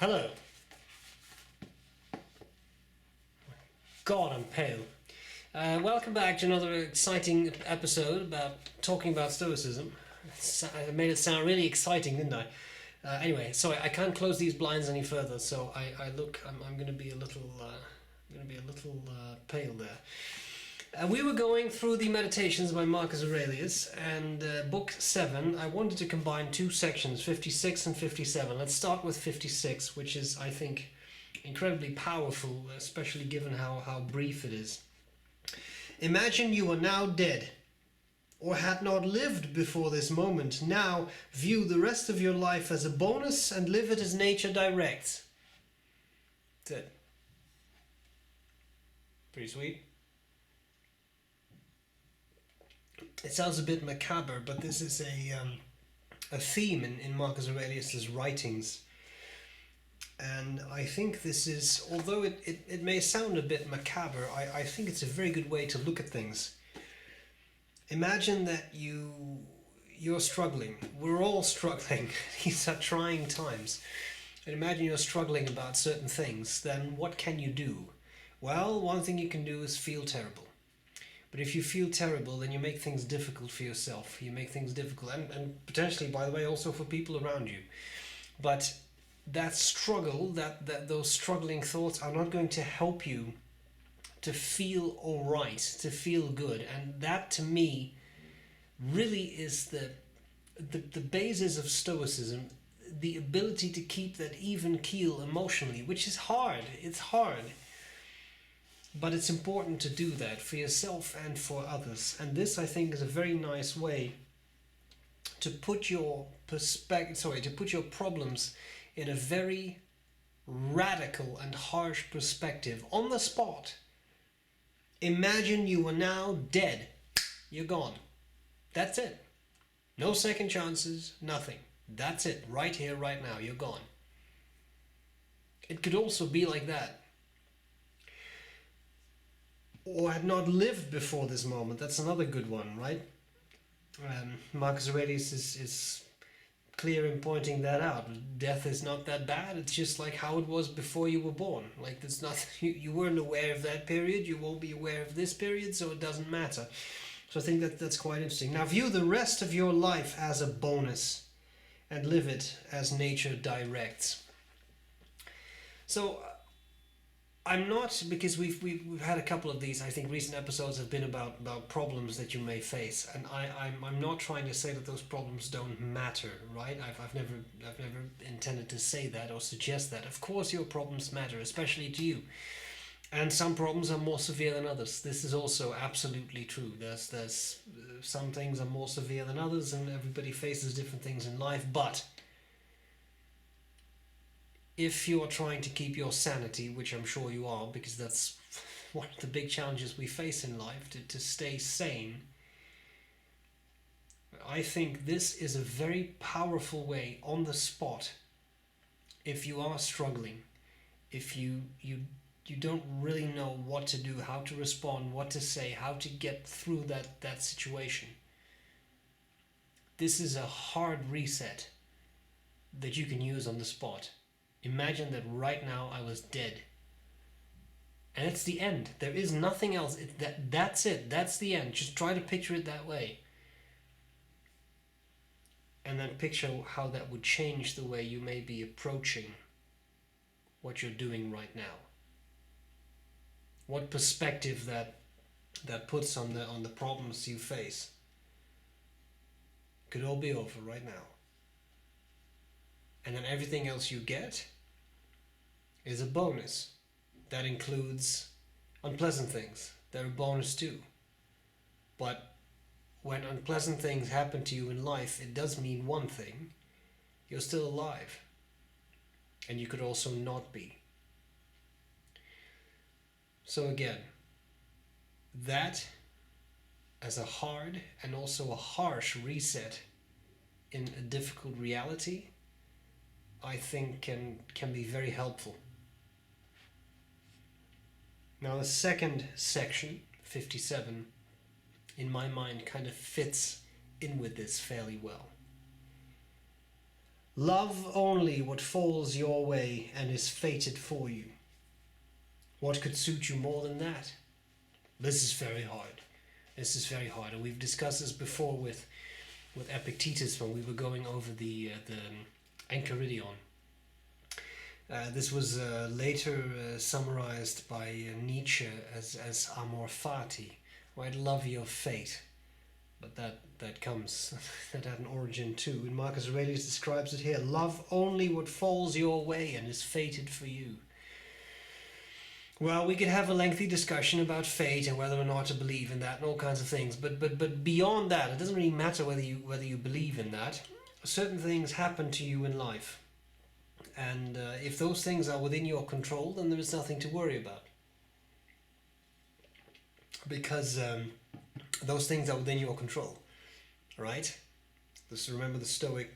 Hello. God, I'm pale. Welcome back to another exciting episode about talking about Stoicism. I made it sound really exciting, didn't I? Anyway, sorry, I can't close these blinds any further, so I'm going to be a little, pale there. We were going through the Meditations by Marcus Aurelius, and book 7. I wanted to combine two sections, 56 and 57. Let's start with 56, which is, I think, incredibly powerful, especially given how brief it is. Imagine you are now dead, or had not lived before this moment. Now view the rest of your life as a bonus and live it as nature directs. That's it. Pretty sweet. It sounds a bit macabre, but this is a theme in Marcus Aurelius's writings. And I think this is, although it may sound a bit macabre, I think it's a very good way to look at things. Imagine that you're struggling. We're all struggling. These are trying times. And imagine you're struggling about certain things. Then what can you do? Well, one thing you can do is feel terrible. But if you feel terrible, then you make things difficult for yourself. You make things difficult, and potentially, by the way, also for people around you. But that struggle, those struggling thoughts are not going to help you to feel all right, to feel good. And that, to me, really is the basis of Stoicism, the ability to keep that even keel emotionally, which is hard. It's hard. But it's important to do that for yourself and for others. And this, I think, is a very nice way to put your to put your problems in a very radical and harsh perspective on the spot. Imagine you are now dead. You're gone. That's it. No second chances, nothing. That's it. Right here, right now. You're gone. It could also be like that. Or had not lived before this moment. That's another good one, right? Marcus Aurelius is clear in pointing that out. Death is not that bad. It's just like how it was before you were born. Like there's nothing, you weren't aware of that period. You won't be aware of this period, so it doesn't matter. So I think that's quite interesting. Now view the rest of your life as a bonus and live it as nature directs. So I'm not, because we've had a couple of these. I think recent episodes have been about problems that you may face, and I'm not trying to say that those problems don't matter, right? I've never intended to say that or suggest that. Of course, your problems matter, especially to you, and some problems are more severe than others. This is also absolutely true. There's some things are more severe than others, and everybody faces different things in life, but if you're trying to keep your sanity, which I'm sure you are, because that's one of the big challenges we face in life, to stay sane, I think this is a very powerful way on the spot. If you are struggling, if you don't really know what to do, how to respond, what to say, how to get through that situation, this is a hard reset that you can use on the spot. Imagine that right now I was dead. And it's the end. There is nothing else. That's it. That's the end. Just try to picture it that way. And then picture how that would change the way you may be approaching what you're doing right now. What perspective that puts on the problems you face. Could all be over right now. And then everything else you get is a bonus. That includes unpleasant things. They're a bonus too. But when unpleasant things happen to you in life, it does mean one thing. You're still alive. And you could also not be. So again, that as a hard and also a harsh reset in a difficult reality, I think can be very helpful. Now the second section, 57, in my mind kind of fits in with this fairly well. Love only what falls your way and is fated for you. What could suit you more than that? This is very hard. This is very hard, and we've discussed this before with Epictetus when we were going over the Enchiridion. This was later summarized by Nietzsche as amor fati, right? Love your fate. But that comes, that had an origin too. And Marcus Aurelius describes it here. Love only what falls your way and is fated for you. Well, we could have a lengthy discussion about fate and whether or not to believe in that and all kinds of things. But beyond that, it doesn't really matter whether you believe in that. Certain things happen to you in life. And if those things are within your control, then there is nothing to worry about. Because those things are within your control, right? Just remember the Stoic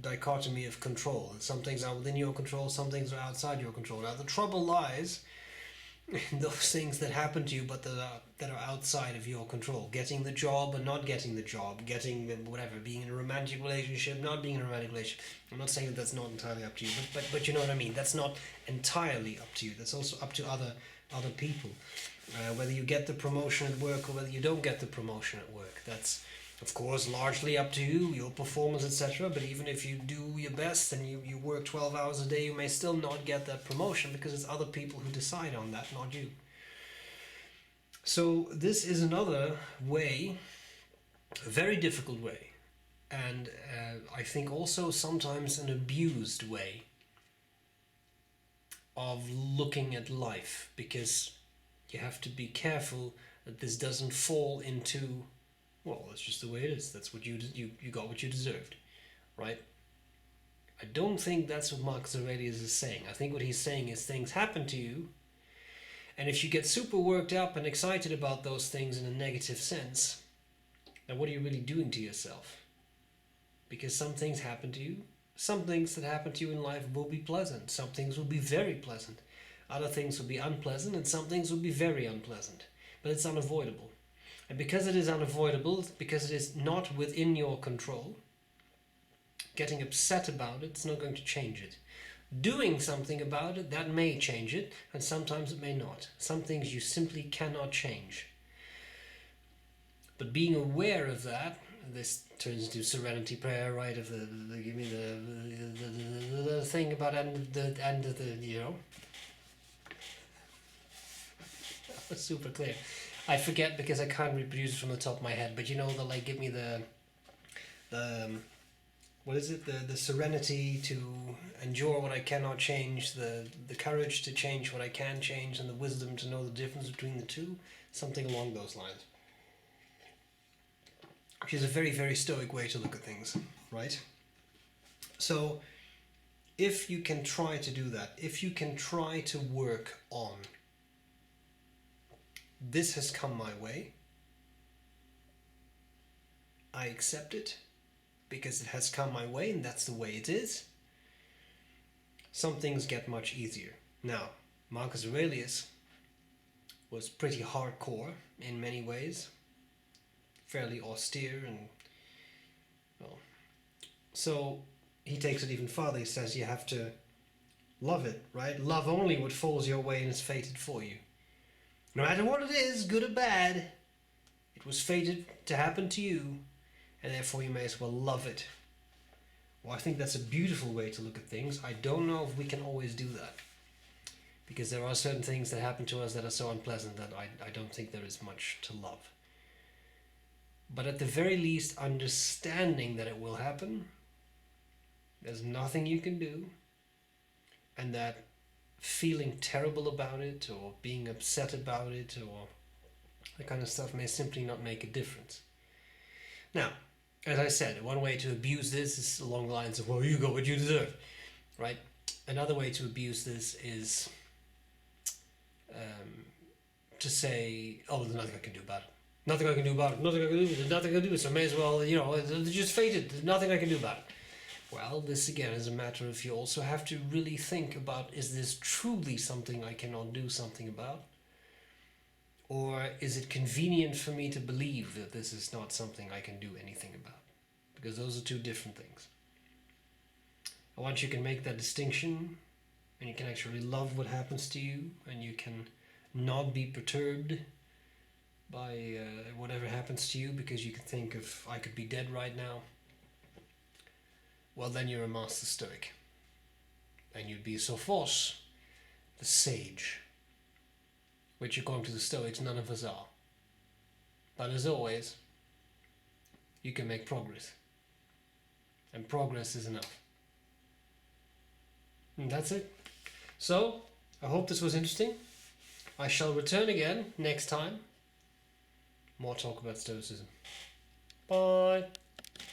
dichotomy of control. Some things are within your control, some things are outside your control. Now the trouble lies in those things that happen to you but that are outside of your control. Getting the job and not getting the job, getting whatever, being in a romantic relationship, not being in a romantic relationship. I'm not saying that that's not entirely up to you, but you know what I mean. That's not entirely up to you. That's also up to other people. Whether you get the promotion at work or whether you don't get the promotion at work, that's of course largely up to you, your performance, etc. But even if you do your best and you work 12 hours a day, you may still not get that promotion because it's other people who decide on that, not you. So this is another way, a very difficult way, and I think also sometimes an abused way of looking at life, because you have to be careful that this doesn't fall into, well, that's just the way it is. That's what you got what you deserved, right? I don't think that's what Marcus Aurelius is saying. I think what he's saying is things happen to you, and if you get super worked up and excited about those things in a negative sense, then what are you really doing to yourself? Because some things happen to you. Some things that happen to you in life will be pleasant. Some things will be very pleasant. Other things will be unpleasant, and some things will be very unpleasant. But it's unavoidable. And because it is unavoidable, because it is not within your control, getting upset about it is not going to change it. Doing something about it, that may change it, and sometimes it may not. Some things you simply cannot change. But being aware of that, this turns into serenity prayer, right? Of the give me the thing about end of the, you know. That was super clear. I forget because I can't reproduce it from the top of my head, but you know, the like, give me the what is it? The serenity to endure what I cannot change, the courage to change what I can change, and the wisdom to know the difference between the two. Something along those lines. Which is a very, very Stoic way to look at things, right? So, if you can try to do that, if you can try to work on, this has come my way, I accept it, because it has come my way and that's the way it is, some things get much easier. Now, Marcus Aurelius was pretty hardcore in many ways, fairly austere, and well, so he takes it even farther. He says you have to love it, right? Love only what falls your way and is fated for you. No matter what it is, good or bad, it was fated to happen to you, and therefore you may as well love it. Well, I think that's a beautiful way to look at things. I don't know if we can always do that, because there are certain things that happen to us that are so unpleasant that I don't think there is much to love. But at the very least, understanding that it will happen, there's nothing you can do, and that feeling terrible about it or being upset about it or that kind of stuff may simply not make a difference. Now, as I said, one way to abuse this is along the lines of, well, you got what you deserve, right? Another way to abuse this is to say, oh, there's nothing I can do about it. Nothing I can do about it. Nothing I can do. There's nothing I can do. So I may as well, you know, it's just fated. There's nothing I can do about it. Well, this again is a matter of you also have to really think about, is this truly something I cannot do something about? Or is it convenient for me to believe that this is not something I can do anything about? Because those are two different things. And once you can make that distinction, and you can actually love what happens to you, and you can not be perturbed by whatever happens to you, because you can think of, I could be dead right now, well, then you're a master Stoic. And you'd be Sophos, the sage, which according to the Stoics none of us are. But as always, you can make progress. And progress is enough. And that's it. So, I hope this was interesting. I shall return again next time. More talk about Stoicism. Bye.